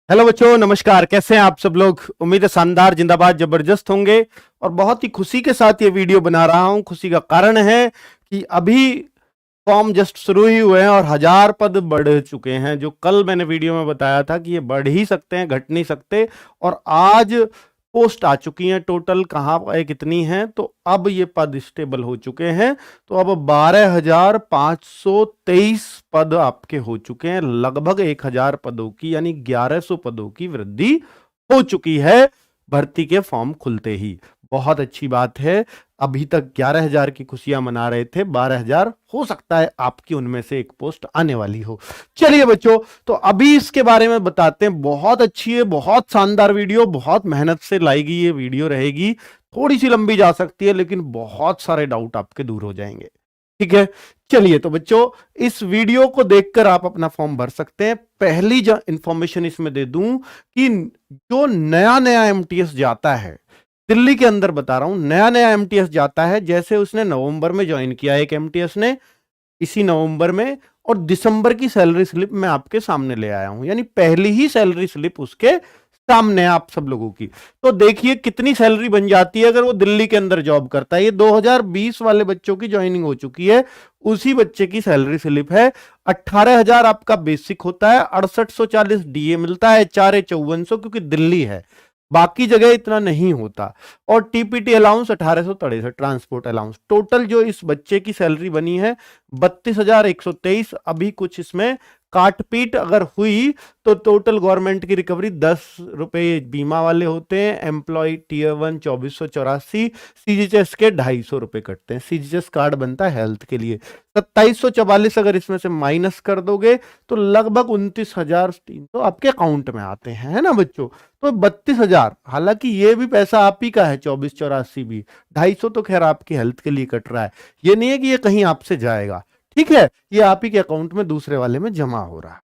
Hello बच्चों, नमस्कार। कैसे हैं आप सब लोग? उम्मीद है शानदार, जिंदाबाद, जबरदस्त होंगे। और बहुत ही खुशी के साथ ये वीडियो बना रहा हूं। खुशी का कारण है कि अभी फॉर्म जस्ट शुरू ही हुए हैं और 1000 पद बढ़ चुके हैं। जो कल मैंने वीडियो में बताया था कि ये बढ़ ही सकते हैं, घट नहीं सकते। और आज पोस्ट आ चुकी हैं। टोटल कहाँ पे कितनी हैं, तो अब ये पद स्टेबल हो चुके हैं। तो अब 12,523 पद आपके हो चुके हैं। लगभग 1000 पदों की, यानी 1100 पदों की वृद्धि हो चुकी है भर्ती के फॉर्म खुलते ही। बहुत अच्छी बात है। अभी तक 11,000 की खुशियां मना रहे थे, 12,000 हो सकता है आपकी उनमें से एक पोस्ट आने वाली हो। चलिए बच्चों, तो अभी इसके बारे में बताते हैं। बहुत अच्छी है, बहुत शानदार वीडियो, बहुत मेहनत से लाई गई ये वीडियो रहेगी। थोड़ी सी लंबी जा सकती है, लेकिन बहुत सारे डाउट आपके दूर हो जाएंगे। ठीक है, चलिए। तो बच्चों, इस वीडियो को देखकर आप अपना फॉर्म भर सकते हैं। पहली जो इंफॉर्मेशन इसमें दे दूं कि जो नया नया एमटीएस जाता है दिल्ली के अंदर, बता रहा हूं, नया नया एमटीएस जाता है। जैसे उसने नवंबर में ज्वाइन किया एक एमटीएस ने, इसी नवंबर में, और दिसंबर की सैलरी स्लिप मैं आपके सामने ले आया हूं, यानी पहली ही सैलरी स्लिप उसके सामने आप सब लोगों की। तो देखिए कितनी सैलरी बन जाती है अगर वो दिल्ली के अंदर जॉब करता है। ये 2020 वाले बच्चों की ज्वाइनिंग हो चुकी है, उसी बच्चे की सैलरी स्लिप है। 18,000 आपका बेसिक होता है, 6840 डीए मिलता है, 4,5400 क्योंकि दिल्ली है, बाकी जगह इतना नहीं होता। और TPT allowance 1863, transport allowance. Total जो इस बच्चे की सैलरी बनी है 32,123। अभी कुछ इसमें काटपीट अगर हुई तो टोटल गवर्नमेंट की रिकवरी 10 रुपए बीमा वाले होते हैं। एम्प्लॉय टीयर 1 2484, सीजीएचएस के 250 रुपए कटते हैं। सीजीएचएस कार्ड बनता है हेल्थ के लिए। 2744 अगर इसमें से माइनस कर दोगे तो लगभग 29,300 आपके अकाउंट में आते हैं, है ना बच्चों? तो 32,000, हालांकि ये भी पैसा आप ही का है, 2484 भी, 250 तो खैर आपकी हेल्थ के लिए कट रहा है। ये नहीं है कि ये कहीं आपसे जाएगा, ठीक है, ये आप ही के अकाउंट में दूसरे वाले में जमा हो रहा है।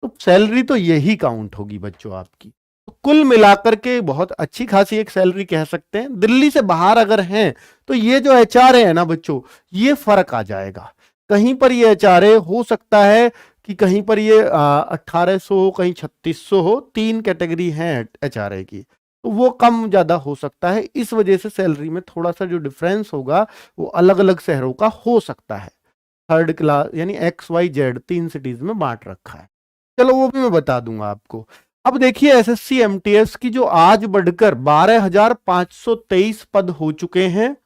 तो सैलरी तो यही काउंट होगी बच्चों आपकी। तो कुल मिलाकर के बहुत अच्छी खासी एक सैलरी कह सकते हैं। दिल्ली से बाहर अगर हैं तो ये जो एचआर है ना बच्चों, ये फर्क आ जाएगा। कहीं पर ये एचआर हो सकता है कि कहीं पर ये 1800 हो, कहीं 3600 हो। 3 कैटेगरी है एचआर की, तो वो कम ज्यादा हो सकता है। इस वजह से सैलरी में थोड़ा सा जो डिफरेंस होगा वो अलग अलग शहरों का हो सकता है। थर्ड क्लास यानी XYZ 3 सिटीज में बांट रखा है। चलो वो भी मैं बता दूंगा आपको। अब देखिए एसएससी एमटीएस की जो आज बढ़कर 12,523 पद हो चुके हैं,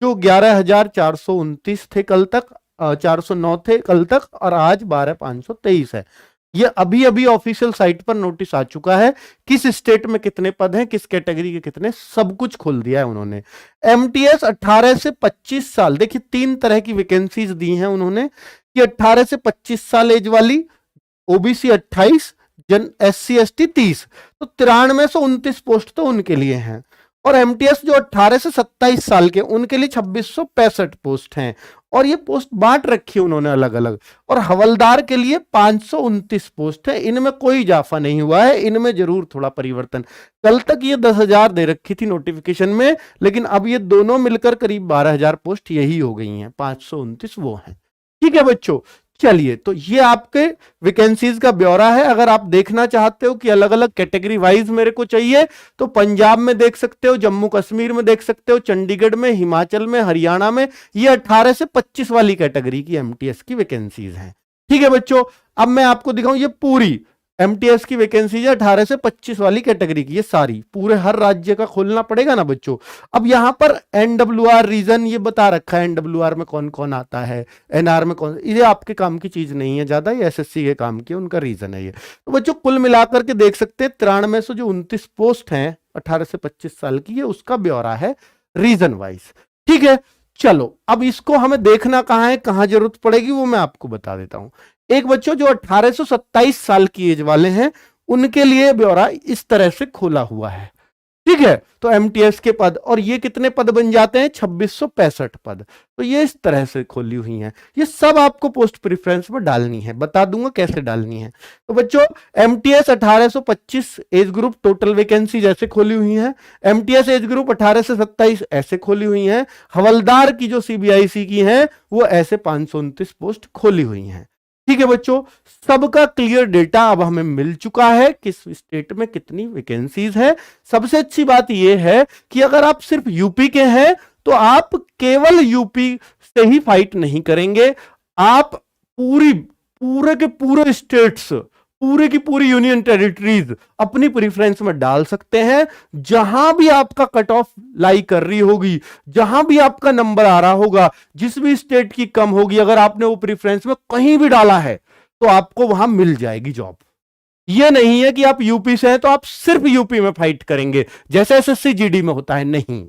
जो 11,429 थे कल तक, 409 थे कल तक, और आज 12,523 है। ये अभी अभी ऑफिशियल साइट पर नोटिस आ चुका है, किस स्टेट में कितने पद हैं, किस कैटेगरी के कितने, सब कुछ खोल दिया है उन्होंने। एमटीएस 18 से 25 साल, देखिए 3 तरह की वैकेंसीज दी हैं उन्होंने, कि 18 से 25 साल एज वाली, ओबीसी 28, जन SC ST 30, तो 9329 पोस्ट तो उनके लिए हैं। और एमटीएस जो 18 से 27 साल के, उनके लिए 2665 पोस्ट हैं। और ये पोस्ट बांट रखी है उन्होंने अलग अलग। और हवलदार के लिए 529 पोस्ट है। इनमें कोई इजाफा नहीं हुआ है, इनमें जरूर थोड़ा परिवर्तन। कल तक ये 10,000 दे रखी थी नोटिफिकेशन में, लेकिन अब ये दोनों मिलकर करीब 12,000 पोस्ट यही हो गई हैं, 529 वो हैं। ठीक है बच्चों, चलिए। तो ये आपके वैकेंसीज का ब्यौरा है। अगर आप देखना चाहते हो कि अलग अलग कैटेगरी वाइज मेरे को चाहिए, तो पंजाब में देख सकते हो, जम्मू कश्मीर में देख सकते हो, चंडीगढ़ में, हिमाचल में, हरियाणा में। ये 18 से 25 वाली कैटेगरी की एमटीएस की वैकेंसीज हैं। ठीक है बच्चों, अब मैं आपको दिखाऊं ये पूरी एमटीएस की वैकेंसीज है 18 से 25 वाली कैटेगरी की। ये सारी पूरे हर राज्य का खोलना पड़ेगा ना बच्चों। अब यहां पर एनडब्ल्यूआर रीजन ये बता रखा है, एनडब्ल्यूआर में कौन कौन आता है, एनआर में कौन, ये आपके काम की चीज नहीं है ज्यादा, ये एसएससी के काम की, उनका रीजन है ये। तो बच्चों कुल मिलाकर के देख सकते हैं 9329 पोस्ट हैं 18 से 25 साल की, ये उसका ब्यौरा है रीजन वाइज। ठीक है, चलो अब इसको हमें देखना कहां है, कहां जरूरत पड़ेगी, वो मैं आपको बता देता हूं। एक बच्चों जो 18 से 27 साल की एज वाले हैं, उनके लिए ब्यौरा इस तरह से खोला हुआ है। ठीक है, तो एमटीएस के पद, और ये कितने पद बन जाते हैं, 2665 पद। तो ये इस तरह से खोली हुई हैं। ये सब आपको पोस्ट प्रेफरेंस में डालनी है, बता दूंगा कैसे डालनी है। तो बच्चों MTS 1825 age group total vacancy जैसे खोली हुई है, एमटीएस एज ग्रुप 18 से 27 ऐसे खोली हुई है, हवलदार की जो सीबीआईसी की है वो ऐसे 529 पोस्ट खोली हुई हैं। ठीक है बच्चों, सबका क्लियर डेटा अब हमें मिल चुका है किस स्टेट में कितनी वैकेंसीज है। सबसे अच्छी बात यह है कि अगर आप सिर्फ यूपी के हैं तो आप केवल यूपी से ही फाइट नहीं करेंगे, आप पूरे के पूरे स्टेट्स, पूरे की पूरी यूनियन टेरिटरीज अपनी प्रेफरेंस में डाल सकते हैं। जहां भी आपका कट ऑफ लाई कर रही होगी, जहां भी आपका नंबर आ रहा होगा, जिस भी स्टेट की कम होगी, अगर आपने वो प्रेफरेंस में कहीं भी डाला है तो आपको वहां मिल जाएगी जॉब। यह नहीं है कि आप यूपी से हैं तो आप सिर्फ यूपी में फाइट करेंगे जैसे एसएससी जीडी में होता है, नहीं।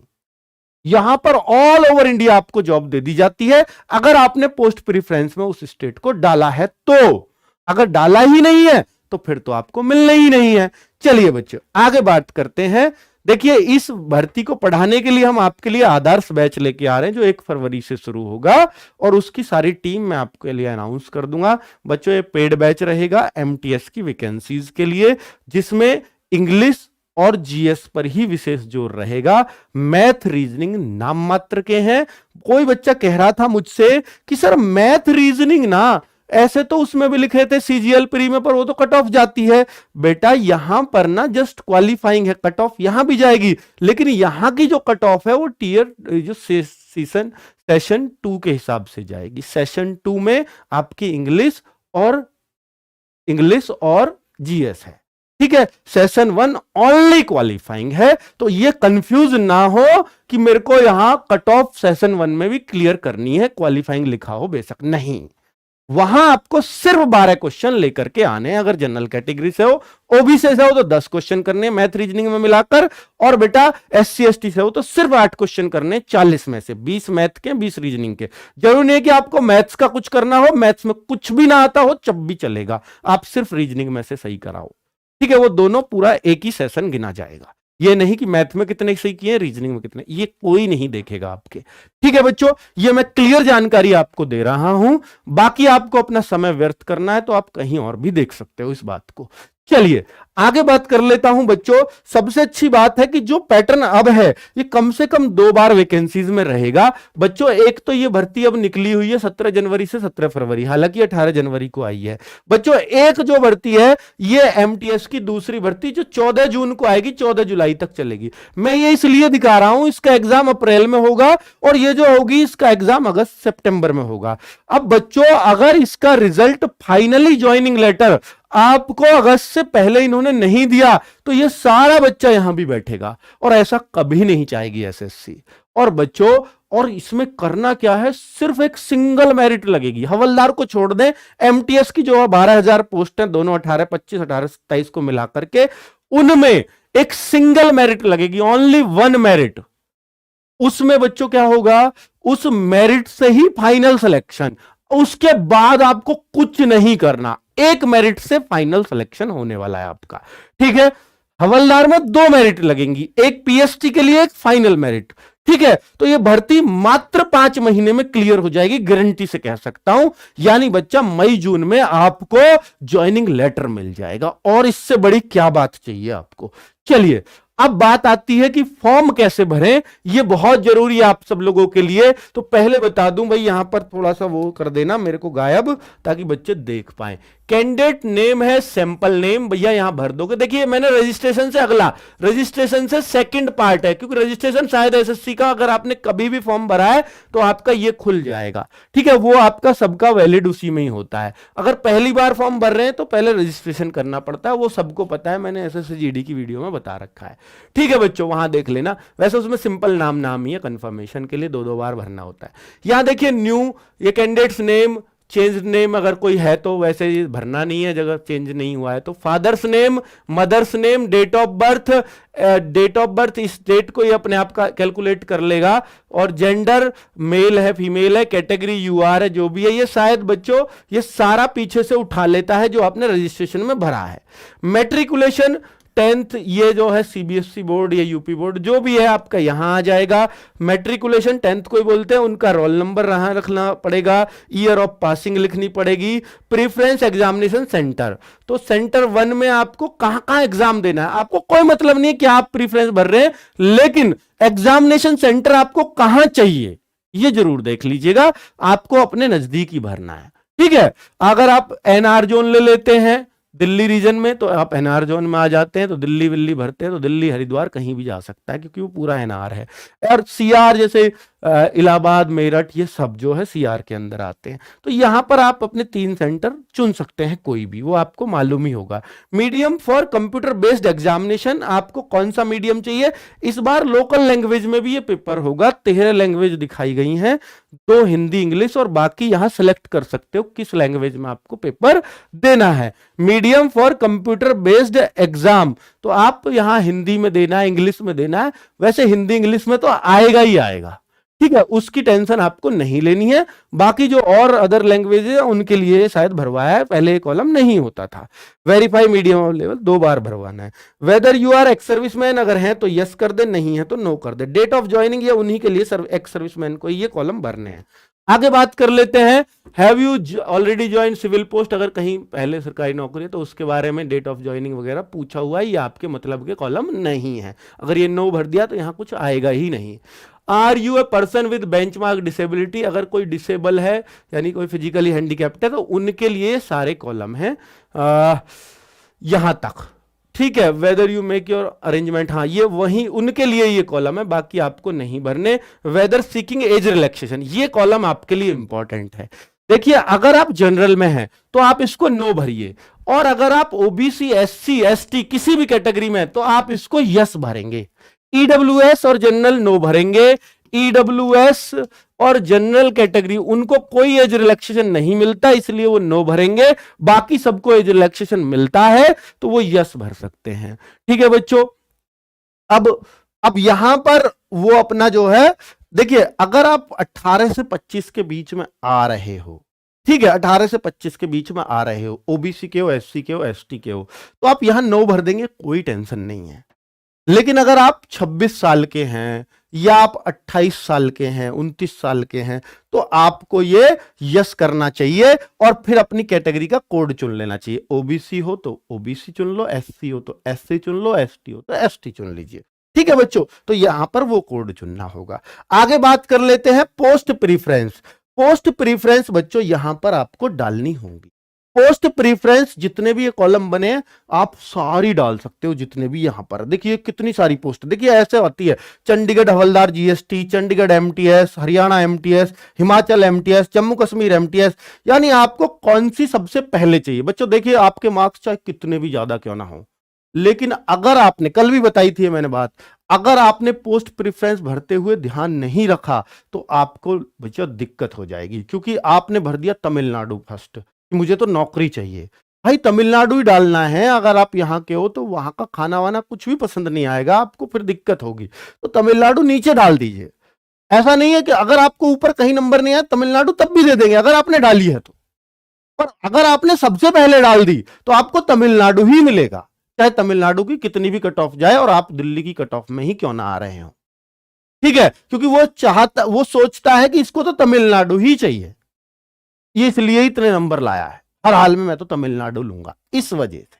यहां पर ऑल ओवर इंडिया आपको जॉब दे दी जाती है अगर आपने पोस्ट प्रेफरेंस में उस स्टेट को डाला है तो। अगर डाला ही नहीं है तो फिर तो आपको मिलना ही नहीं है। चलिए बच्चों आगे बात करते हैं। देखिए इस भर्ती को पढ़ाने के लिए हम आपके लिए आदर्श बैच लेके आ रहे हैं जो 1 फरवरी से शुरू होगा और उसकी सारी टीम मैं आपके लिए अनाउंस कर दूंगा। बच्चों ये पेड बैच रहेगा एमटीएस की वैकेंसीज के लिए, जिसमें इंग्लिश और जीएस पर ही विशेष जोर रहेगा। मैथ रीजनिंग नाम मात्र के हैं। कोई बच्चा कह रहा था मुझसे कि सर मैथ रीजनिंग ना, ऐसे तो उसमें भी लिखे थे सीजीएल प्री में, पर वो तो कट ऑफ जाती है। बेटा यहां पर ना जस्ट क्वालिफाइंग है, कट ऑफ यहां भी जाएगी, लेकिन यहां की जो कट ऑफ है वो टीयर जो सेशन 2 के हिसाब से जाएगी। सेशन 2 में आपकी इंग्लिश और जीएस है, ठीक है। सेशन 1 ओनली क्वालिफाइंग है, तो ये कंफ्यूज ना हो कि मेरे को यहां कट ऑफ सेशन 1 में भी क्लियर करनी है, क्वालिफाइंग लिखा हो बेशक, नहीं। वहां आपको सिर्फ 12 क्वेश्चन लेकर के आने हैं। अगर जनरल कैटेगरी से हो, ओबीसी से हो तो 10 क्वेश्चन करने मैथ रीजनिंग में मिलाकर, और बेटा एससी एसटी से हो तो सिर्फ 8 क्वेश्चन करने, 40 में से 20 मैथ के 20 रीजनिंग के। जरूरी नहीं है कि आपको मैथ्स का कुछ करना हो, मैथ्स में कुछ भी ना आता हो जब भी चलेगा, आप सिर्फ रीजनिंग में से सही कराओ, ठीक है। वो दोनों पूरा एक ही सेशन गिना जाएगा। ये नहीं कि मैथ में कितने सही किए, रीजनिंग में कितने, ये कोई नहीं देखेगा आपके, ठीक है बच्चों। ये मैं क्लियर जानकारी आपको दे रहा हूं, बाकी आपको अपना समय व्यर्थ करना है तो आप कहीं और भी देख सकते हो इस बात को। चलिए आगे बात कर लेता हूं बच्चों। सबसे अच्छी बात है कि जो पैटर्न अब है ये कम से कम 2 बार वैकेंसीज में रहेगा बच्चों। एक तो ये भर्ती अब निकली हुई है 17 जनवरी से 17 फरवरी, हालांकि 18 जनवरी को आई है बच्चों। एक जो भर्ती है ये एमटीएस की दूसरी भर्ती जो 14 जून को आएगी, 14 जुलाई तक चलेगी। मैं ये इसलिए दिखा रहा हूं, इसका एग्जाम अप्रैल में होगा और ये जो होगी इसका एग्जाम अगस्त सितंबर में होगा। अब बच्चों अगर इसका रिजल्ट फाइनली ज्वाइनिंग लेटर आपको अगस्त से पहले इन्होंने नहीं दिया तो ये सारा बच्चा यहां भी बैठेगा, और ऐसा कभी नहीं चाहेगी एसएससी। और बच्चों और इसमें करना क्या है, सिर्फ एक सिंगल मेरिट लगेगी। हवलदार को छोड़ दें, एमटीएस की जो 12,000 पोस्ट है दोनों 18 25 18 27 को मिला करके, उनमें एक सिंगल मेरिट लगेगी, ओनली 1 मेरिट। उसमें बच्चों क्या होगा, उस मेरिट से ही फाइनल सिलेक्शन, उसके बाद आपको कुछ नहीं करना। एक मेरिट से फाइनल सिलेक्शन होने वाला है आपका, ठीक है। हवलदार में 2 मेरिट लगेंगी, एक पीएसटी के लिए, एक फाइनल मेरिट, ठीक है। तो ये भर्ती मात्र 5 महीने में क्लियर हो जाएगी, गारंटी से कह सकता हूं। यानी बच्चा मई जून में आपको ज्वाइनिंग लेटर मिल जाएगा, और इससे बड़ी क्या बात चाहिए आपको। चलिए अब बात आती है कि फॉर्म कैसे भरें, ये बहुत जरूरी है आप सब लोगों के लिए। तो पहले बता दूं भाई, यहां पर थोड़ा सा वो कर देना मेरे को गायब, ताकि बच्चे देख पाए। कैंडिडेट नेम है सैंपल नेम, भैया यहां भर दोगे। देखिए मैंने रजिस्ट्रेशन से अगला, रजिस्ट्रेशन से सेकंड पार्ट है, क्योंकि रजिस्ट्रेशन शायद एसएससी का अगर आपने कभी भी फॉर्म भरा है तो आपका ये खुल जाएगा, ठीक है। वो आपका सबका वैलिड उसी में ही होता है। अगर पहली बार फॉर्म भर रहे हैं तो पहले रजिस्ट्रेशन करना पड़ता है, वो सबको पता है, मैंने एसएससी जीडी की वीडियो में बता रखा है, ठीक है बच्चों, वहां देख लेना। वैसे उसमें सिंपल नाम ही है, कंफर्मेशन के लिए 2-2 बार भरना होता है। यहां देखिए न्यू, ये कैंडिडेट्स नेम, चेंज नेम अगर कोई है तो वैसे भरना नहीं है, जगह चेंज नहीं हुआ है तो। Father's name, mother's name, date of birth इस डेट को ये अपने आप का कैलकुलेट कर लेगा। और जेंडर मेल है फीमेल है, कैटेगरी यूआर है, जो भी है ये शायद बच्चों ये सारा पीछे से उठा लेता है जो आपने रजिस्ट्रेशन में भरा है। मैट्रिकुलेशन 10th ये जो है सीबीएसई बोर्ड या यूपी बोर्ड जो भी है आपका यहां आ जाएगा। मैट्रिकुलेशन 10th को ही बोलते हैं, उनका रोल नंबर यहां रखना पड़ेगा, ईयर ऑफ पासिंग लिखनी पड़ेगी। प्रीफरेंस एग्जामिनेशन सेंटर, तो सेंटर 1 में आपको कहां एग्जाम देना है, आपको कोई मतलब नहीं है कि आप प्रीफरेंस भर रहे हैं, लेकिन एग्जामिनेशन सेंटर आपको कहां चाहिए ये जरूर देख लीजिएगा, आपको अपने नजदीक ही भरना है, ठीक है। अगर आप एनआर जोन ले लेते हैं दिल्ली रीजन में, तो आप एनआर जोन में आ जाते हैं, तो दिल्ली विल्ली भरते हैं तो दिल्ली हरिद्वार कहीं भी जा सकता है क्योंकि वो पूरा एनआर है। और सीआर जैसे इलाहाबाद मेरठ ये सब जो है सीआर के अंदर आते हैं। तो यहां पर आप अपने 3 सेंटर चुन सकते हैं, कोई भी, वो आपको मालूम ही होगा। Medium for computer based examination, आपको कौन सा मीडियम चाहिए? इस बार लोकल लैंग्वेज में भी ये पेपर होगा। 13 लैंग्वेज दिखाई गई हैं, 2 हिंदी इंग्लिश, और बाकी यहां सेलेक्ट कर सकते हो किस लैंग्वेज में आपको पेपर देना है। Medium for computer based exam, तो आप यहां हिंदी में देना है, इंग्लिश में देना है। वैसे हिंदी इंग्लिश में तो आएगा ही आएगा, ठीक है, उसकी टेंशन आपको नहीं लेनी है। बाकी जो और अदर लैंग्वेज है उनके लिए शायद भरवाया है, पहले कॉलम नहीं होता था। वेरीफाई मीडियम ऑफ लेवल 2 बार भरवाना है। Whether you are ex serviceman, अगर है तो यस कर दे, नहीं है तो नो कर दे। डेट ऑफ ज्वाइनिंग, ये उन्हीं के लिए एक्स सर्विसमैन को ये कॉलम भरने हैं। आगे बात कर लेते हैं, have you already join civil post, अगर कहीं पहले सरकारी नौकरी है तो उसके बारे में डेट ऑफ ज्वाइनिंग वगैरह पूछा हुआ है, ये आपके मतलब के कॉलम नहीं है। अगर ये नो भर दिया तो यहां कुछ आएगा ही नहीं। Are you a person with benchmark disability, अगर कोई डिसेबल है यानी कोई फिजिकली हैंडीकैप्ड है तो उनके लिए सारे कॉलम हैं यहां तक, ठीक है। Whether you make your arrangement, हाँ ये वही उनके लिए ये कॉलम है, बाकी आपको नहीं भरने। वेदर सीकिंग एज रिलैक्सेशन, ये कॉलम आपके लिए इंपॉर्टेंट है। देखिए अगर आप जनरल में हैं तो आप इसको नो भरिए, और अगर आप ओबीसी एससी एसटी किसी भी कैटेगरी में है तो आप इसको यस भरेंगे। ईडब्ल्यूएस और जनरल नो भरेंगे। ईडब्ल्यूएस और जनरल कैटेगरी उनको कोई एज रिलैक्सेशन नहीं मिलता, इसलिए वो नो भरेंगे। बाकी सबको एज रिलैक्सेशन मिलता है तो वो यस भर सकते हैं, ठीक है बच्चों। अब यहां पर वो अपना जो है, देखिए अगर आप 18 से 25 के बीच में आ रहे हो, ठीक है, 18 से 25 के बीच में आ रहे हो, ओबीसी के हो, एससी के हो, एसटी के हो, तो आप यहां नो भर देंगे, कोई टेंशन नहीं है। लेकिन अगर आप 26 साल के हैं या आप 28 साल के हैं, 29 साल के हैं, तो आपको ये यस करना चाहिए और फिर अपनी कैटेगरी का कोड चुन लेना चाहिए। ओबीसी हो तो ओबीसी चुन लो, एससी हो तो एससी चुन लो, एसटी हो तो एसटी चुन लीजिए, ठीक है बच्चों। तो यहां पर वो कोड चुनना होगा। आगे बात कर लेते हैं पोस्ट प्रीफरेंस। पोस्ट प्रीफरेंस बच्चों यहां पर आपको डालनी होगी। पोस्ट प्रीफरेंस जितने भी ये कॉलम बने हैं आप सारी डाल सकते हो, जितने भी यहां पर देखिए कितनी सारी पोस्ट, देखिए ऐसे आती है चंडीगढ़ हवलदार GST, Chandigarh MTS, Haryana MTS, Himachal MTS, Jammu Kashmir MTS, यानी आपको कौन सी सबसे पहले चाहिए। बच्चों देखिए आपके मार्क्स चाहे कितने भी ज्यादा क्यों ना हो, लेकिन अगर आपने, कल भी बताई थी मैंने बात, अगर आपने पोस्ट प्रेफरेंस भरते हुए ध्यान नहीं रखा तो आपको बच्चों दिक्कत हो जाएगी, क्योंकि आपने भर दिया तमिलनाडु फर्स्ट, मुझे तो नौकरी चाहिए। भाई तमिलनाडु ही डालना है, अगर आप यहाँ के हो तो वहां का खाना वाना कुछ भी पसंद नहीं आएगा आपको, फिर दिक्कत होगी। तो तमिलनाडु नीचे डाल दीजिए। ऐसा नहीं है कि अगर आपको ऊपर कहीं नंबर नहीं आया तमिलनाडु तब भी दे देंगे अगर आपने डाली है तो, पर अगर आपने सबसे पहले डाल दी तो आपको तमिलनाडु ही मिलेगा, चाहे तमिलनाडु की कितनी भी कट ऑफ जाए और आप दिल्ली की कट ऑफ में ही क्यों ना आ रहे हो, ठीक है। क्योंकि वो सोचता है कि इसको तो तमिलनाडु ही चाहिए, ये इसलिए इतने नंबर लाया है, हर हाल में मैं तो तमिलनाडु लूंगा, इस वजह से,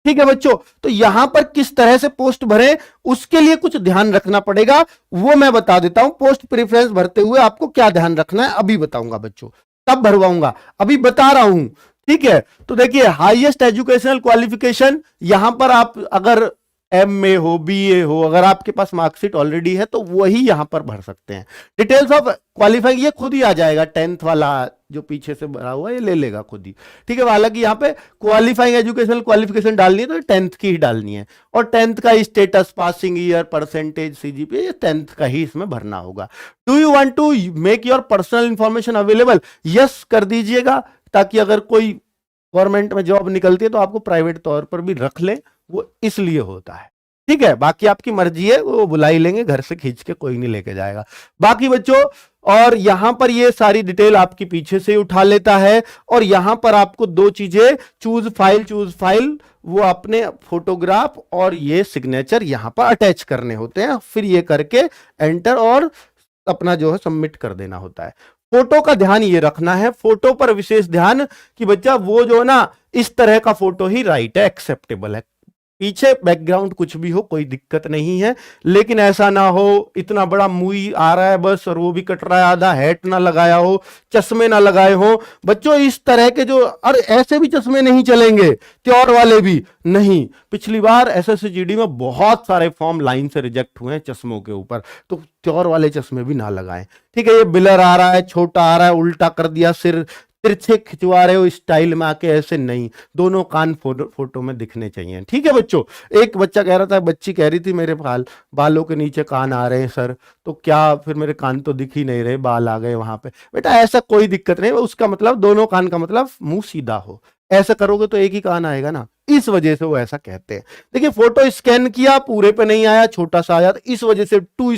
ठीक है बच्चों। तो यहां पर किस तरह से पोस्ट भरें उसके लिए कुछ ध्यान रखना पड़ेगा, वो मैं बता देता हूं। पोस्ट प्रेफरेंस भरते हुए आपको क्या ध्यान रखना है अभी बताऊंगा बच्चों, तब भरवाऊंगा, अभी बता रहा हूं, ठीक है। तो देखिए हाईएस्ट एजुकेशनल क्वालिफिकेशन, यहां पर आप अगर एमए हो, बीए हो, अगर आपके पास मार्कशीट ऑलरेडी है तो वही यहां पर भर सकते हैं। डिटेल्स ऑफ क्वालिफाइंग ये खुद ही आ जाएगा, 10th वाला जो पीछे से भरा हुआ है ये ले लेगा खुद ही, ठीक है। हालांकि यहाँ पे क्वालिफाइंग एजुकेशनल क्वालिफिकेशन डालनी है तो 10th की ही डालनी है, और 10th का status, passing year, percentage, CGPA, ये 10th का ही इसमें भरना होगा। Do you want to make your personal information available, yes कर दीजिएगा, ताकि अगर कोई गवर्नमेंट में जॉब निकलती है तो आपको प्राइवेट तौर पर भी रख ले, वो इसलिए होता है, ठीक है। बाकी आपकी मर्जी है, वो बुला ही लेंगे घर से खींच के, कोई नहीं लेके जाएगा। बाकी बच्चों, और यहां पर ये सारी डिटेल आपकी पीछे से उठा लेता है, और यहां पर आपको 2 चीजें, चूज फाइल, वो अपने फोटोग्राफ और ये सिग्नेचर यहां पर अटैच करने होते हैं, फिर ये करके एंटर और अपना जो है सबमिट कर देना होता है। फोटो का ध्यान ये रखना है, फोटो पर विशेष ध्यान कि बच्चा वो जो है ना इस तरह का फोटो ही राइट है, एक्सेप्टेबल है, पीछे बैकग्राउंड कुछ भी हो कोई दिक्कत नहीं है, लेकिन ऐसा ना हो इतना बड़ा मूवी आ रहा है बस और वो भी कट रहा है आधा, हैट ना लगाया हो, चश्मे ना लगाए हो बच्चों। इस तरह के जो, अरे ऐसे भी चश्मे नहीं चलेंगे, त्योर वाले भी नहीं। पिछली बार एसएससीजीडी में बहुत सारे फॉर्म लाइन से रिजेक्ट हुए हैं चश्मों के ऊपर, तो त्योर वाले चश्मे भी ना लगाएं। ठीक है, ये बिलर आ रहा है, छोटा आ रहा है, उल्टा कर दिया सिर, तिरछे खिंचवा रहे हो स्टाइल में आके, ऐसे नहीं, दोनों कान फोटो में दिखने चाहिए। ठीक है बच्चों। एक बच्चा कह रहा था, बच्ची कह रही थी मेरे बालों के नीचे कान आ रहे हैं सर, तो क्या फिर मेरे कान तो दिख ही नहीं रहे, बाल आ गए वहां पे। बेटा ऐसा कोई दिक्कत नहीं, उसका मतलब दोनों कान का मतलब मुंह सीधा हो, ऐसा करोगे तो एक ही कान आएगा ना, इस वजह से वो ऐसा कहते हैं। देखिए फोटो स्कैन किया, पूरे पे नहीं आया, छोटा सा आया, तो इस वजह से टू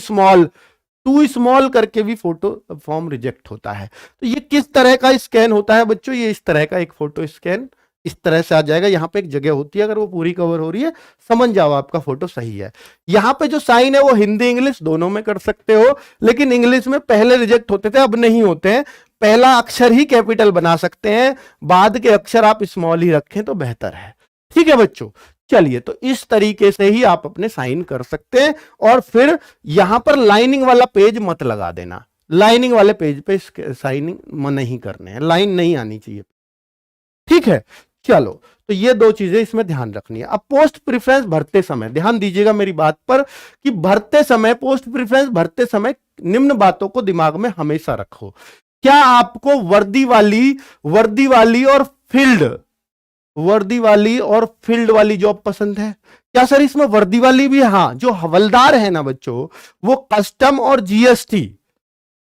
स्मॉल करके भी फोटो फॉर्म रिजेक्ट होता है। तो ये किस तरह का स्कैन होता है बच्चों, ये इस तरह का एक फोटो स्कैन इस तरह से आ जाएगा। यहां पे एक जगह होती है, अगर वो पूरी कवर हो रही है समझ जाओ आपका फोटो सही है। यहां पे जो साइन है वो हिंदी इंग्लिश दोनों में कर सकते हो, लेकिन इंग्लिश में पहले रिजेक्ट होते थे, अब नहीं होते हैं। पहला अक्षर ही कैपिटल बना सकते हैं, बाद के अक्षर आप स्मॉल ही रखें तो बेहतर है। ठीक है बच्चों, चलिए तो इस तरीके से ही आप अपने साइन कर सकते हैं। और फिर यहां पर लाइनिंग वाला पेज मत लगा देना, लाइनिंग वाले पेज पे साइनिंग नहीं करने हैं, लाइन नहीं आनी चाहिए। ठीक है, चलो तो ये दो चीजें इसमें ध्यान रखनी है। अब पोस्ट प्रेफरेंस भरते समय ध्यान दीजिएगा मेरी बात पर, कि भरते समय पोस्ट प्रेफरेंस भरते समय निम्न बातों को दिमाग में हमेशा रखो। क्या आपको वर्दी वाली और फील्ड वाली जॉब पसंद है? क्या सर इसमें वर्दी वाली भी? हाँ, जो हवलदार है ना बच्चों, वो कस्टम और जीएसटी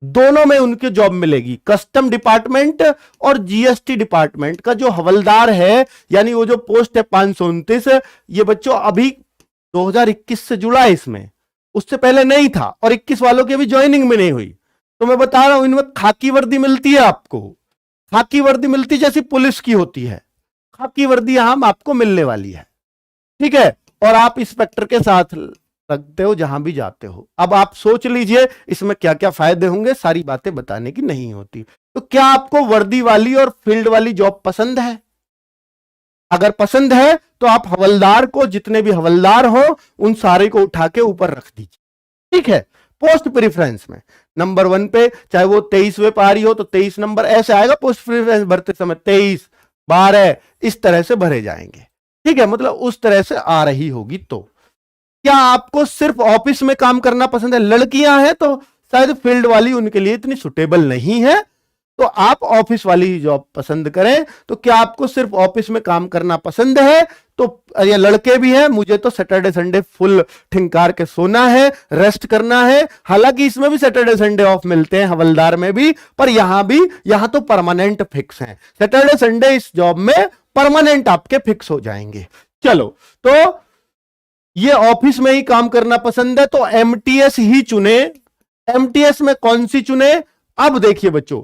दोनों में उनकी जॉब मिलेगी। कस्टम डिपार्टमेंट और जीएसटी डिपार्टमेंट का जो हवलदार है, यानी वो जो पोस्ट है 529, ये बच्चों अभी 2021 से जुड़ा है इसमें, उससे पहले नहीं था, और 21 वालों की अभी ज्वाइनिंग में नहीं हुई। तो मैं बता रहा हूं, इनमें खाकी वर्दी मिलती है आपको, खाकी वर्दी मिलती जैसी पुलिस की होती है, खाकी वर्दी यहां आपको मिलने वाली है। ठीक है, और आप इंस्पेक्टर के साथ रखते हो जहां भी जाते हो। अब आप सोच लीजिए इसमें क्या क्या फायदे होंगे, सारी बातें बताने की नहीं होती। तो क्या आपको वर्दी वाली और फील्ड वाली जॉब पसंद है? अगर पसंद है तो आप हवलदार को, जितने भी हवलदार हो उन सारे को उठा के ऊपर रख दीजिए। ठीक है, पोस्ट प्रेफरेंस में नंबर 1 पे, चाहे वो 23वें पारी हो तो 23 नंबर ऐसे आएगा। पोस्ट प्रेफरेंस भरते समय 23, 12 इस तरह से भरे जाएंगे। ठीक है, मतलब उस तरह से आ रही होगी। तो क्या आपको सिर्फ ऑफिस में काम करना पसंद है? लड़कियां हैं तो शायद फील्ड वाली उनके लिए इतनी सुटेबल नहीं है, तो आप ऑफिस वाली जॉब पसंद करें। तो क्या आपको सिर्फ ऑफिस में काम करना पसंद है? तो या लड़के भी हैं, मुझे तो सैटरडे संडे फुल ठिंकार के सोना है, रेस्ट करना है। हालांकि इसमें भी सैटरडे संडे ऑफ मिलते हैं, हवलदार में भी, पर यहां तो परमानेंट फिक्स हैं। सैटरडे संडे इस जॉब में परमानेंट आपके फिक्स हो जाएंगे। चलो, तो ये ऑफिस में ही काम करना पसंद है तो एमटीएस ही चुने। एमटीएस में कौन सी चुने? अब देखिए बच्चों,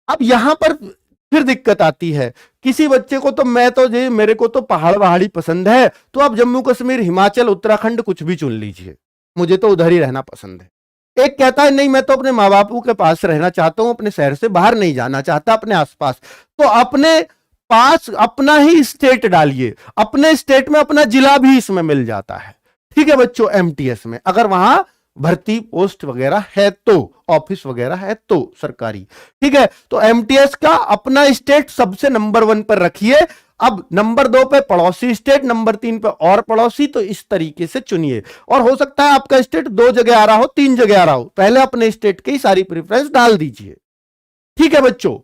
अब यहां पर फिर दिक्कत आती है। किसी बच्चे को तो मेरे को तो पहाड़ी पसंद है, तो आप जम्मू कश्मीर, हिमाचल, उत्तराखंड कुछ भी चुन लीजिए, मुझे तो उधर ही रहना पसंद है। एक कहता है नहीं, मैं तो अपने माँ बापू के पास रहना चाहता हूं, अपने शहर से बाहर नहीं जाना चाहता, अपने आसपास। तो अपने पास अपना ही स्टेट डालिए, अपने स्टेट में अपना जिला भी इसमें मिल जाता है। ठीक है बच्चों, एमटीएस में अगर वहां भर्ती पोस्ट वगैरह है तो, ऑफिस वगैरह है तो सरकारी। ठीक है, तो एमटीएस का अपना स्टेट सबसे नंबर 1 पर रखिए। अब नंबर 2 पे पड़ोसी स्टेट, नंबर 3 पे और पड़ोसी, तो इस तरीके से चुनिए। और हो सकता है आपका स्टेट 2 जगह आ रहा हो, 3 जगह आ रहा हो, पहले अपने स्टेट की सारी प्रेफरेंस डाल दीजिए। ठीक है बच्चों,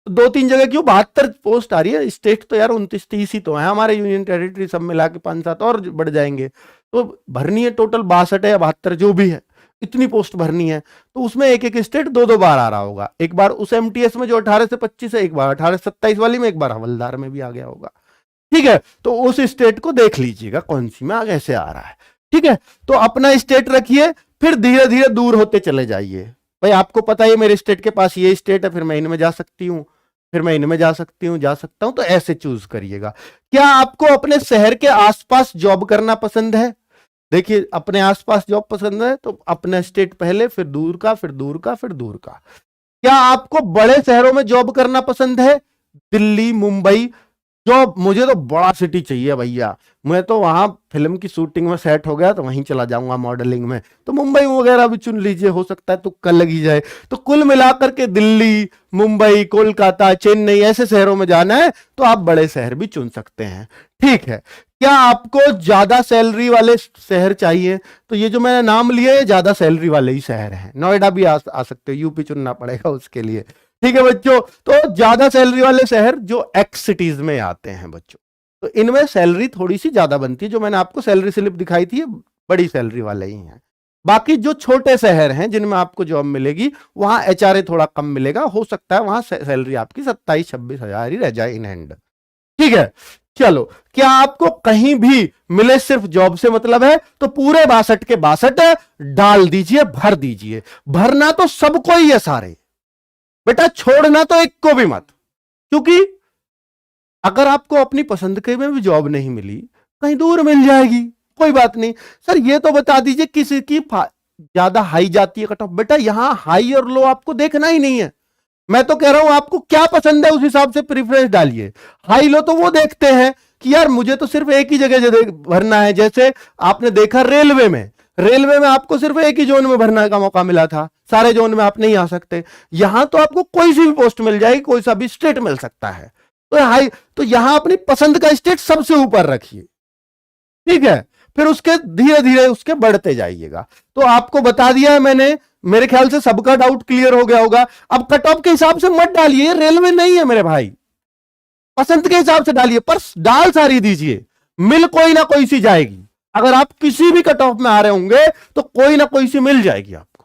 2-3 जगह क्यों, 72 पोस्ट आ रही है। स्टेट तो यार 29-30 ही तो है हमारे, यूनियन टेरिटरी सब मिला के 5-7 और बढ़ जाएंगे। तो भरनी है टोटल 62 है या 72 जो भी है, इतनी पोस्ट भरनी है। तो उसमें एक एक स्टेट 2-2 बार आ रहा होगा। एक बार उस एमटीएस में जो 18 से 25 है, एक बार 18 से 27 वाली में, एक बार हवलदार में भी आ गया होगा। ठीक है, तो उस स्टेट को देख लीजिएगा कौन सी में आगे से आ रहा है। ठीक है, तो अपना स्टेट रखिए, फिर धीरे धीरे दूर होते चले जाइए। भाई आपको पता है मेरे स्टेट के पास ये स्टेट है, फिर मैं इनमें जा सकती हूँ, फिर मैं इनमें जा सकती हूँ, जा सकता हूं, तो ऐसे चूज करिएगा। क्या आपको अपने शहर के आसपास जॉब करना पसंद है? देखिए, अपने आसपास जॉब पसंद है तो अपना स्टेट पहले, फिर दूर का, फिर दूर का, फिर दूर का। क्या आपको बड़े शहरों में जॉब करना पसंद है? दिल्ली, मुंबई, जॉब मुझे तो बड़ा सिटी चाहिए भैया, मैं तो वहां फिल्म की शूटिंग में सेट हो गया तो वहीं चला जाऊंगा मॉडलिंग में, तो मुंबई वगैरह भी चुन लीजिए, हो सकता है तुक्का लगी जाए। तो कुल मिलाकर के दिल्ली, मुंबई, कोलकाता, चेन्नई ऐसे शहरों में जाना है तो आप बड़े शहर भी चुन सकते हैं। ठीक है, क्या आपको ज्यादा सैलरी वाले शहर चाहिए? तो ये जो मैंने नाम लिए हैं ज्यादा सैलरी वाले ही शहर हैं, नोएडा भी आ सकते हो, यूपी चुनना पड़ेगा उसके लिए। ठीक है बच्चों, तो ज्यादा सैलरी वाले शहर जो एक्स सिटीज में आते हैं बच्चों, तो इनमें सैलरी थोड़ी सी ज्यादा बनती है। जो मैंने आपको सैलरी स्लिप दिखाई थी, ये बड़ी सैलरी वाले ही हैं। बाकी जो छोटे शहर हैं जिनमें आपको जॉब मिलेगी, वहां एचआरए थोड़ा कम मिलेगा, हो सकता है वहां सैलरी आपकी 27-26 हजार ही रह जाए इन हैंड। ठीक है, चलो, क्या आपको कहीं भी मिले सिर्फ जॉब से मतलब है? तो पूरे 62 के 62 डाल दीजिए, भर दीजिए। भरना तो सबको ही है सारे बेटा, छोड़ना तो एक को भी मत, क्योंकि अगर आपको अपनी पसंद के में भी जॉब नहीं मिली, कहीं दूर मिल जाएगी, कोई बात नहीं। सर ये तो बता दीजिए किसी की ज्यादा हाई जाती है कट ऑफ? बेटा यहां हाई और लो आपको देखना ही नहीं है, मैं तो कह रहा हूं आपको क्या पसंद है उस हिसाब से प्रेफरेंस डालिए। हाई लो तो वो देखते हैं कि यार मुझे तो सिर्फ एक ही जगह भरना है, जैसे आपने देखा रेलवे में आपको सिर्फ एक ही जोन में भरने का मौका मिला था, सारे जोन में आप नहीं आ सकते। यहां तो आपको कोई सी भी पोस्ट मिल जाएगी, कोई सा भी स्टेट मिल सकता है। तो हाई, तो यहां अपनी पसंद का स्टेट सबसे ऊपर रखिए। ठीक है, फिर उसके धीरे धीरे उसके बढ़ते जाइएगा। तो आपको बता दिया है मैंने, मेरे ख्याल से सबका डाउट क्लियर हो गया होगा। अब कट ऑफ के हिसाब से मत डालिए, रेलवे नहीं है मेरे भाई, पसंद के हिसाब से डालिए, पर डाल सारी दीजिए, मिल कोई ना कोई सी जाएगी। अगर आप किसी भी कट ऑफ में आ रहे होंगे तो कोई ना कोई सी मिल जाएगी आपको।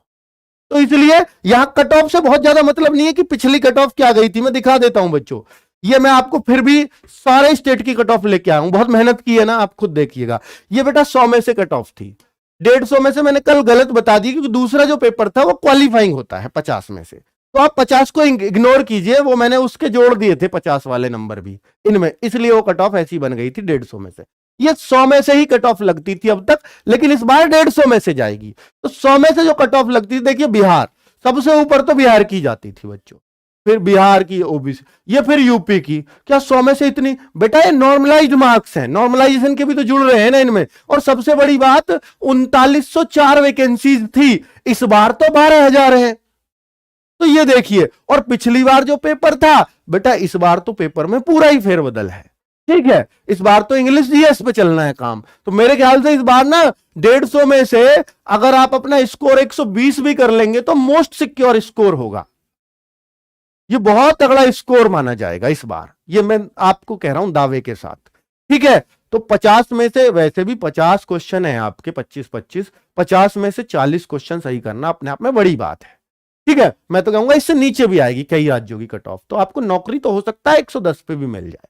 तो इसलिए यहां कट ऑफ से बहुत ज्यादा मतलब नहीं है कि पिछली कट ऑफ क्या गई थी। मैं दिखा देता हूं बच्चों, ये मैं आपको फिर भी सारे स्टेट की कट ऑफ लेके आया हूं, बहुत मेहनत की है ना, आप खुद देखिएगा। ये बेटा 100 में से कट ऑफ थी, 150 में से मैंने कल गलत बता दी, क्योंकि दूसरा जो पेपर था वो क्वालिफाइंग होता है 50 में से, तो आप 50 को इग्नोर कीजिए, वो मैंने उसके जोड़ दिए थे 50 वाले नंबर भी इनमें, इसलिए वो कट ऑफ ऐसी बन गई थी 150 में से। ये 100 में से ही कट ऑफ लगती थी अब तक, लेकिन इस बार 150 में से जाएगी। तो 100 में से जो कट ऑफ लगती थी, देखिए बिहार सबसे ऊपर तो बिहार की जाती थी बच्चों, फिर बिहार की ओबीसी, ये फिर यूपी की। क्या 100 में से इतनी? बेटा ये नॉर्मलाइज्ड मार्क्स हैं, नॉर्मलाइजेशन के भी तो जुड़ रहे हैं ना इनमें। और सबसे बड़ी बात, 3904 वैकेंसीज थी, इस बार तो 12,000 है। तो ये देखिए, और पिछली बार जो पेपर था बेटा, इस बार तो पेपर में पूरा ही फेरबदल है। ठीक है, इस बार तो इंग्लिश जीएस पे चलना है काम। तो मेरे ख्याल से इस बार ना 150 में से अगर आप अपना स्कोर 120 भी कर लेंगे तो मोस्ट सिक्योर स्कोर होगा, ये बहुत तगड़ा स्कोर माना जाएगा इस बार, ये मैं आपको कह रहा हूं दावे के साथ। ठीक है, तो 50 में से वैसे भी 50 क्वेश्चन है आपके, 25-25, 50 में से 40 क्वेश्चन सही करना अपने आप में बड़ी बात है। ठीक है, मैं तो कहूंगा इससे नीचे भी आएगी कई राज्यों की कट ऑफ, तो आपको नौकरी तो हो सकता है 110 पे भी मिल जाए।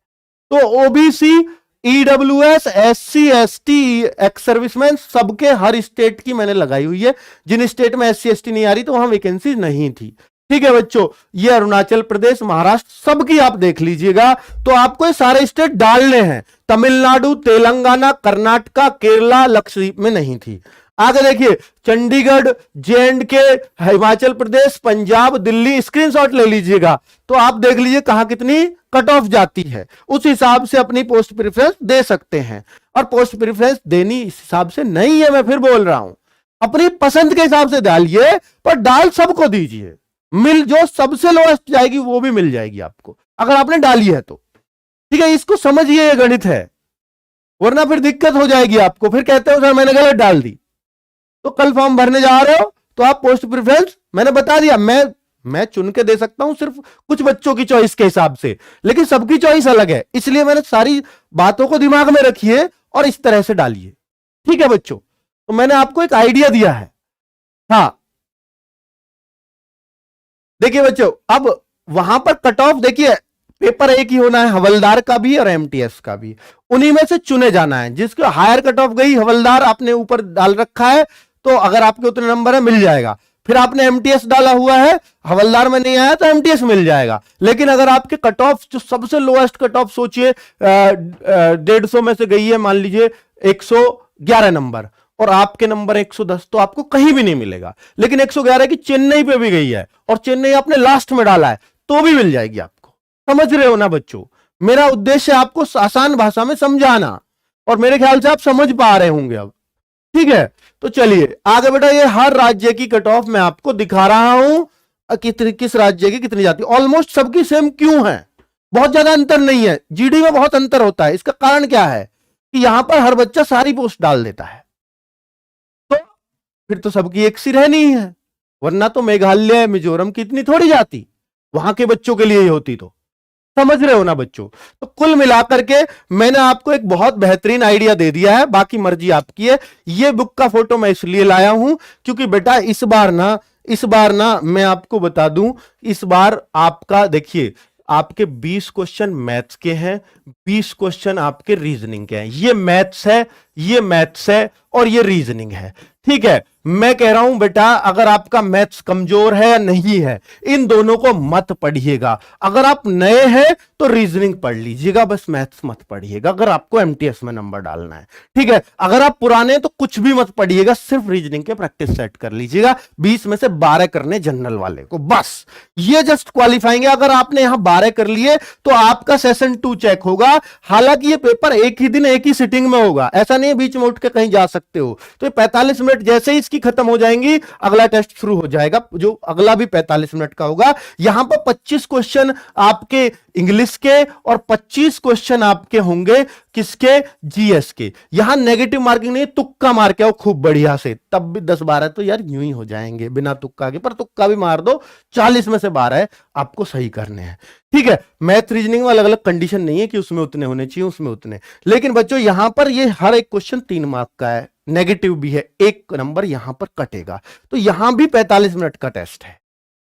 तो OBC, EWS, SC, ST, ex serviceman, सबके हर स्टेट की मैंने लगाई हुई है। जिन स्टेट में एससी एसटी नहीं आ रही तो वहां वैकेंसी नहीं थी। ठीक है बच्चों, ये अरुणाचल प्रदेश, महाराष्ट्र, सबकी आप देख लीजिएगा। तो आपको ये सारे स्टेट डालने हैं, तमिलनाडु, तेलंगाना, कर्नाटका, केरला, लक्षद्वीप में नहीं थी। आगे देखिए, चंडीगढ़, जे&के, हिमाचल प्रदेश, पंजाब, दिल्ली, स्क्रीनशॉट ले लीजिएगा। तो आप देख लीजिए कहां कितनी कट ऑफ जाती है, उस हिसाब से अपनी पोस्ट प्रेफरेंस दे सकते हैं। और पोस्ट प्रेफरेंस देनी इस हिसाब से नहीं है, मैं फिर बोल रहा हूं, अपनी पसंद के हिसाब से डालिए, पर डाल सबको दीजिए, मिल जो सबसे लोएस्ट जाएगी वो भी मिल जाएगी आपको, अगर आपने डाली है तो। ठीक है, इसको समझिए, ये गणित है, वरना फिर दिक्कत हो जाएगी आपको, फिर कहते हो सर मैंने गलत डाल दी। तो कल फॉर्म भरने जा रहे हो तो आप पोस्ट प्रेफरेंस, मैंने बता दिया, मैं चुन के दे सकता हूं सिर्फ कुछ बच्चों की चॉइस के हिसाब से, लेकिन सबकी चॉइस अलग है, इसलिए मैंने सारी बातों को दिमाग में रखिए और इस तरह से डालिए। ठीक है बच्चों, तो मैंने आपको एक आइडिया दिया है। हाँ देखिए बच्चों, अब वहां पर कट ऑफ देखिए, पेपर एक ही होना है, हवलदार का भी और एमटीएस का भी, उन्हीं में से चुने जाना है। जिसको हायर कट ऑफ गई, हवलदार आपने ऊपर डाल रखा है, तो अगर आपके उतने नंबर है मिल जाएगा। फिर आपने एमटीएस डाला हुआ है, हवलदार में नहीं आया तो एमटीएस मिल जाएगा। लेकिन अगर आपके कट ऑफ जो सबसे लोएस्ट कट ऑफ सोचिए 150 में से गई है, मान लीजिए 111 नंबर, और आपके नंबर 110, तो आपको कहीं भी नहीं मिलेगा। लेकिन 111 की चेन्नई पे भी गई है और चेन्नई आपने लास्ट में डाला है, तो भी मिल जाएगी आपको। समझ रहे हो ना बच्चों, मेरा उद्देश्य आपको आसान भाषा में समझाना, और मेरे ख्याल से आप समझ पा रहे होंगे अब। ठीक है, तो चलिए आगे बेटा, ये हर राज्य की कट ऑफ मैं आपको दिखा रहा हूं, किस राज्य की कितनी जाती है। ऑलमोस्ट सबकी सेम क्यों है, बहुत ज्यादा अंतर नहीं है। जीडी में बहुत अंतर होता है, इसका कारण क्या है कि यहां पर हर बच्चा सारी पोस्ट डाल देता है, तो फिर तो सबकी एक सी रहनी है, वरना तो मेघालय मिजोरम की इतनी थोड़ी जाती, वहां के बच्चों के लिए ही होती। तो समझ रहे हो ना बच्चों। तो कुल मिलाकर के मैंने आपको एक बहुत बेहतरीन आइडिया दे दिया है, बाकी मर्जी आपकी है। ये बुक का फोटो मैं इसलिए लाया हूं क्योंकि बेटा इस बार ना मैं आपको बता दूं, इस बार आपका देखिए, आपके 20 क्वेश्चन मैथ्स के हैं, 20 क्वेश्चन आपके रीजनिंग के हैं। ये मैथ्स है और ये रीजनिंग है। ठीक है, मैं कह रहा हूं बेटा, अगर आपका मैथ्स कमजोर है या नहीं है, इन दोनों को मत पढ़िएगा। अगर आप नए हैं तो रीजनिंग पढ़ लीजिएगा, बस मैथ्स मत पढ़िएगा, अगर आपको एमटीएस में नंबर डालना है। ठीक है, अगर आप पुराने हैं तो कुछ भी मत पढ़िएगा, सिर्फ रीजनिंग के प्रैक्टिस सेट कर लीजिएगा। 20 में से 12 करने जनरल वाले को, बस ये जस्ट क्वालिफाइंग है। अगर आपने यहां 12 कर लिए तो आपका सेशन 2 चेक होगा। हालांकि ये पेपर एक ही दिन एक ही सिटिंग में होगा, ऐसा नहीं बीच में उठ के कहीं जा सकते हो। तो 45 मिनट जैसे ही इसकी खत्म हो जाएंगी, अगला टेस्ट शुरू हो जाएगा, जो अगला भी 45 मिनट का होगा। यहां पर 25 क्वेश्चन आपके इंग्लिश के और 25 क्वेश्चन आपके होंगे किसके, जीएस के। यहां नेगेटिव मार्किंग नहीं, तुक्का मार के आओ खूब बढ़िया से, तब भी 10-12 तो यार यूं ही हो जाएंगे बिना तुक्का के, पर तुक्का भी मार दो, 40 में से 12 आपको सही करने हैं। ठीक है, मैथ रीजनिंग में अलग अलग कंडीशन नहीं है कि उसमें उतने होने चाहिए, उसमें उतने। लेकिन बच्चों यहां पर ये हर एक क्वेश्चन 3 मार्क का है, नेगेटिव भी है, एक नंबर यहां पर कटेगा। तो यहां भी 45 मिनट का टेस्ट है।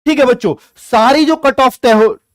ठीक है बच्चों, सारी जो कट ऑफ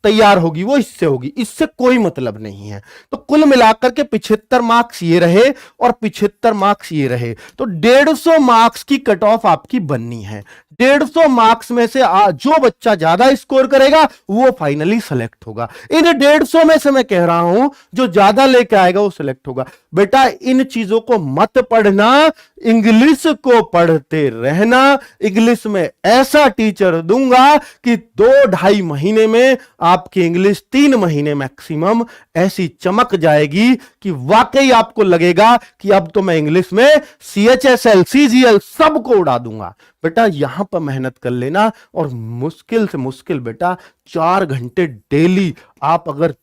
तैयार होगी वो इससे होगी, इससे कोई मतलब नहीं है। तो कुल मिलाकर के 75 मार्क्स ये रहे और 75 मार्क्स ये रहे, तो 150 मार्क्स की कट ऑफ आपकी बननी है। 150 मार्क्स में से जो बच्चा ज्यादा स्कोर करेगा वो फाइनली सेलेक्ट होगा। इन 150 में से मैं कह रहा हूं जो ज्यादा लेके आएगा वो सिलेक्ट होगा। बेटा इन चीजों को मत पढ़ना, इंग्लिश को पढ़ते रहना। इंग्लिश में ऐसा टीचर दूंगा कि 2-2.5 महीने में आपकी इंग्लिश 3 महीने मैक्सिमम ऐसी चमक जाएगी कि वाकई आपको लगेगा कि अब तो मैं इंग्लिश में CHSL CGL सबको उड़ा दूंगा। बेटा यहां पर मेहनत कर लेना, और मुश्किल से मुश्किल बेटा 4 घंटे डेली आप अगर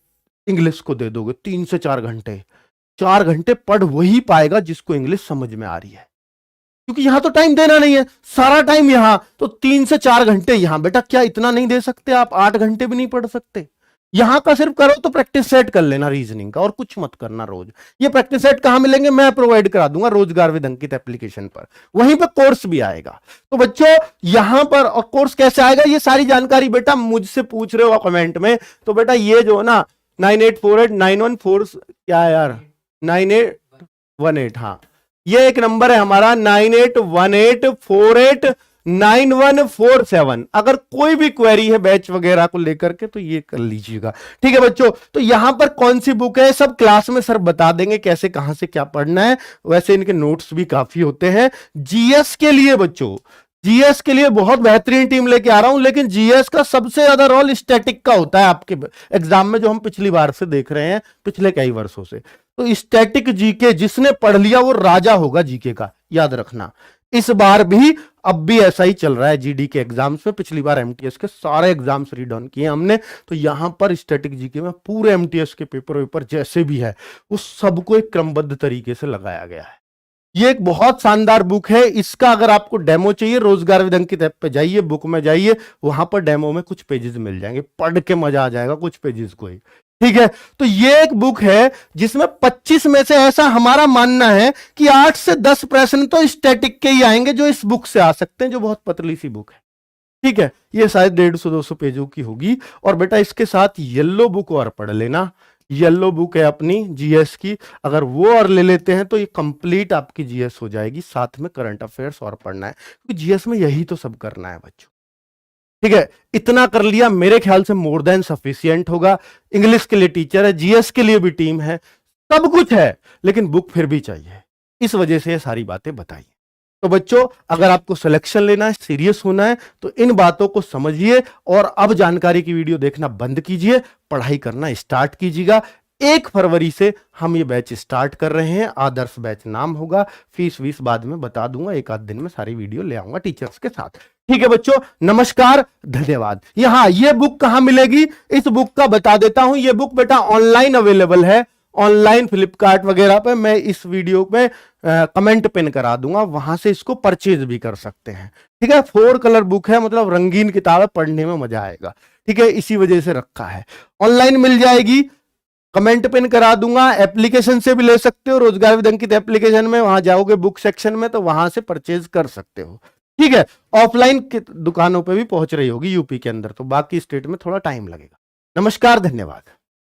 इंग्लिश को दे दोगे, 3 से 4 घंटे, 4 घंटे पढ़ वही पाएगा जिसको इंग्लिश समझ में आ रही है, क्योंकि यहां तो टाइम देना नहीं है, सारा टाइम यहां, तो 3 से 4 घंटे यहां। बेटा क्या इतना नहीं दे सकते आप? 8 घंटे भी नहीं पढ़ सकते? यहां का सिर्फ करो तो प्रैक्टिस सेट कर लेना रीजनिंग का, और कुछ मत करना रोज। ये प्रैक्टिस सेट कहां मिलेंगे? मैं प्रोवाइड करा दूंगा रोजगार विद अंकित एप्लीकेशन पर, वहीं पर कोर्स भी आएगा। तो बच्चों यहां पर, और कोर्स कैसे आएगा ये सारी जानकारी बेटा मुझसे पूछ रहे हो कमेंट में, तो बेटा ये जो है ना 984891 क्या है यार, 9818, हाँ ये एक नंबर है हमारा 9818489147। अगर कोई भी क्वेरी है बैच वगैरह को लेकर के तो ये कर लीजिएगा। ठीक है बच्चों, तो यहां पर कौन सी बुक है सब क्लास में सर बता देंगे, कैसे कहां से क्या पढ़ना है। वैसे इनके नोट्स भी काफी होते हैं। जीएस के लिए बच्चों, जीएस के लिए बहुत बेहतरीन टीम लेके आ रहा हूं, लेकिन जीएस का सबसे ज्यादा रोल स्टैटिक का होता है आपके एग्जाम में, जो हम पिछली बार से देख रहे हैं, पिछले कई वर्षों से। तो स्टैटिक जीके जिसने पढ़ लिया वो राजा होगा जीके का, याद रखना। इस बार भी, अब भी ऐसा ही चल रहा है जीडी के एग्जाम्स में। पिछली बार एमटीएस के सारे एग्जाम्स रीड ऑन किए हमने, तो यहां पर स्टैटिक जीके में पूरे एमटीएस के पेपर जैसे भी है वो सबको एक क्रमबद्ध तरीके से लगाया गया है। ये एक बहुत शानदार बुक है। इसका अगर आपको डेमो चाहिए, रोजगार विद अंकित ऐप पे जाइए, बुक में जाइए, वहां पर डेमो में कुछ पेजेस मिल जाएंगे, पढ़ के मजा आ जाएगा कुछ पेजेस को ही। ठीक है, तो ये एक बुक है जिसमें 25 में से ऐसा हमारा मानना है कि 8 से 10 प्रश्न तो स्टैटिक के ही आएंगे जो इस बुक से आ सकते हैं, जो बहुत पतली सी बुक है। ठीक है, ये शायद 150-200 पेजों की होगी। और बेटा इसके साथ येलो बुक और पढ़ लेना, येलो बुक है अपनी जीएस की, अगर वो और ले लेते हैं तो ये कंप्लीट आपकी जीएस हो जाएगी। साथ में करंट अफेयर्स और पढ़ना है, क्योंकि जीएस में यही तो सब करना है बच्चों। ठीक है, इतना कर लिया मेरे ख्याल से मोर देन सफिशिएंट होगा। इंग्लिश के लिए टीचर है, जीएस के लिए भी टीम है, सब कुछ है, लेकिन बुक फिर भी चाहिए। इस वजह से ये सारी बातें बताई। तो बच्चों, अगर आपको सिलेक्शन लेना है, सीरियस होना है, तो इन बातों को समझिए और अब जानकारी की वीडियो देखना बंद कीजिए, पढ़ाई करना स्टार्ट कीजिएगा। 1 फरवरी से हम ये बैच स्टार्ट कर रहे हैं, आदर्श बैच नाम होगा। फीस वीस बाद में बता दूंगा, एक आध दिन में सारी वीडियो ले आऊंगा टीचर्स के साथ। ठीक है बच्चों, नमस्कार, धन्यवाद। यहां ये बुक कहां मिलेगी, इस बुक का बता देता हूं। ये बुक बेटा ऑनलाइन अवेलेबल है, ऑनलाइन फ्लिपकार्ट वगैरह पे। मैं इस वीडियो पे कमेंट पिन करा दूंगा, वहां से इसको परचेज भी कर सकते हैं। ठीक है, 4 कलर बुक है, मतलब रंगीन किताब है, पढ़ने में मजा आएगा। ठीक है, इसी वजह से रखा है। ऑनलाइन मिल जाएगी, कमेंट पिन करा दूंगा। एप्लीकेशन से भी ले सकते हो, रोजगार विद अंकित एप्लीकेशन में, वहां जाओगे बुक सेक्शन में तो वहां से परचेज कर सकते हो। ठीक है, ऑफलाइन दुकानों पे भी पहुंच रही होगी यूपी के अंदर, तो बाकी स्टेट में थोड़ा टाइम लगेगा। नमस्कार, धन्यवाद।